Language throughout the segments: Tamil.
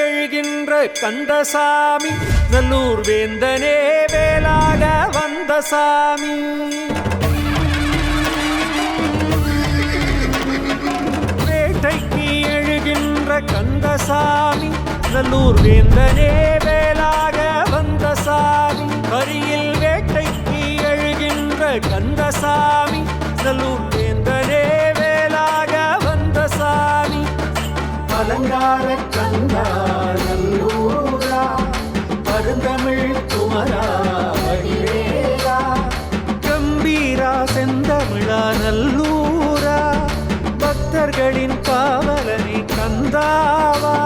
எழுகின்ற கந்தசாமி நல்லூர் வேந்தனே வேலாக வந்த சாமி. வேட்டைக்கு எழுகின்ற கந்தசாமி நல்லூர் வேந்தனே வேலாக வந்த சாமி. வரியில் வேட்டைக்கு எழுகின்ற கந்தசாமி நல்லூர் வேந்தனே வேலாக வந்த சாமி. அலங்கார கந்தா நல்லூரா பருந்தமிழ் குமரா வடிவேலா. கம்பீரா செந்தமிழா நல்லூரா பக்தர்களின் காவலனி கந்தாவா.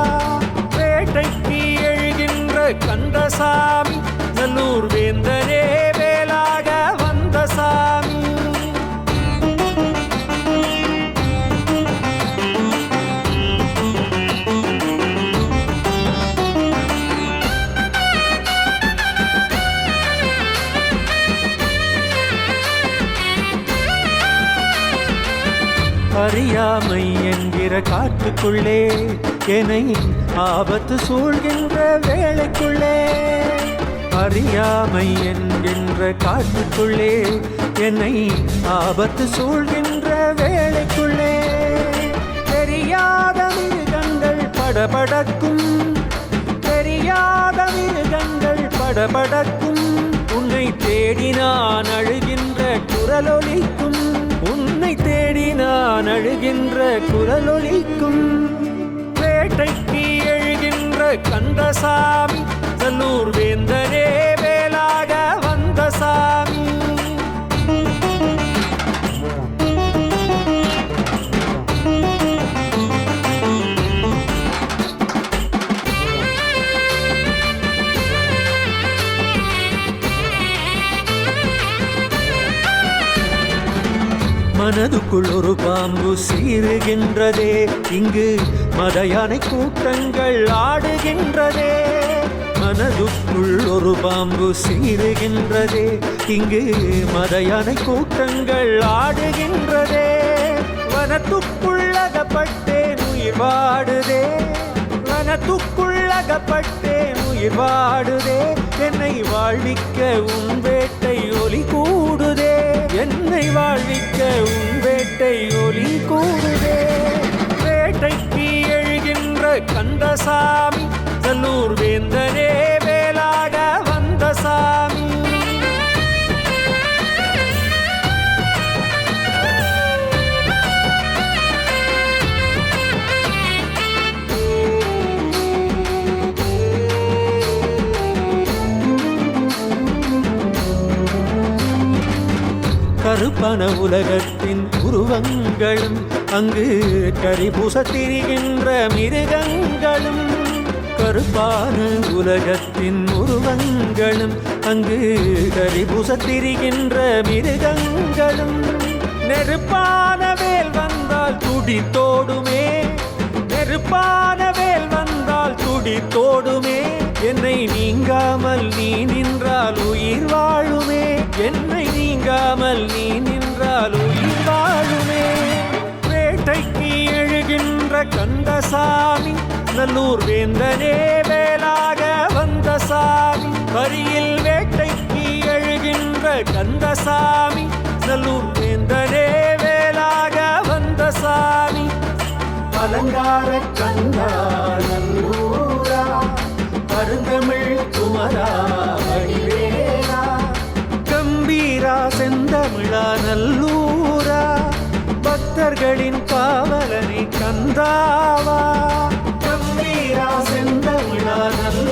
வேட்டைக்கு எழுகின்ற கந்தசாமி நல்லூர் வேந்தனே வேலாக வந்த சாமி. அறியாமை என்கிற காட்டுக்குள்ளே என்னை ஆபத்து சூழ்கின்ற வேளைக்குள்ளே. அறியாமை என்கின்ற காட்டுக்குள்ளே என்னை ஆபத்து சூழ்கின்ற வேளைக்குள்ளே. தெரியாத மிருகங்கள் படபடக்கும், தெரியாத மிருகங்கள் படபடக்கும். உன்னை தேடி நான் அழுகின்ற குரலொலிக்கும், உன்னை தேடி நான் அழுகின்ற குரலொலிக்கும். வேட்டைக்கு எழுகின்ற கந்தசாமி நல்லூர் வேந்தனே வேலாக வந்த சாமி. மனதுக்குள் ஒரு பாம்பு சீறுகின்றதே, இங்கு மதயானை கூட்டங்கள் ஆடுகின்றதே. மனதுக்குள் ஒரு பாம்பு சீறுகின்றதே, இங்கு மதயானை கூட்டங்கள் ஆடுகின்றதே. வனத்துக்குள்ளகப்பட்டேன் உயிர் வாடுதே, வனத்துக்குள்ளகப்பட்டேன் உயிர் வாடுதே. என்னை வாழ்விக்க உன் வேட்டை ஒலி கூடுதே, என்னை வாழ்விக்க உன் வேட்டை ஒலி கூடுதே. வேட்டைக்கு எழுகின்ற கந்தசாமி நல்லூர் வேந்தனே வேலாக வந்த சாமி. கருப்பான உலகத்தின் உருவங்களும் அங்கு கரிபூச திரிகின்ற மிருகங்களும். கருப்பான உலகத்தின் உருவங்களும் அங்கு கரிபூச திரிகின்ற மிருகங்களும். நெருப்பான வேல் வந்தால் துடி தோடுமே, நெருப்பான வேல் வந்தால் துடி தோடுமே. என்னை நீங்காமல் நீ நின்றால் உயிர் வாழுமே, என்னை நீங்காமல் நீ நின்றால் உயிர் வாழுமே. வேட்டைக்கு எழுகின்ற கந்தசாமி நல்லூர் வேந்தனே வேலாக வந்த சாமி. வரியில் வேட்டைக்கு எழுகின்ற கந்தசாமி நல்லூர் வேந்தனே வேலாக வந்த சாமி. அலங்கார கந்தா நல்லூரா பருந்தமிழ் குமரா வடிவேலா. கம்பீரா செந்தமிழா நல்லூரா பக்தர்களின் காவலனை கந்தாவா. கம்பீரா செந்தமிழா நல்லூரா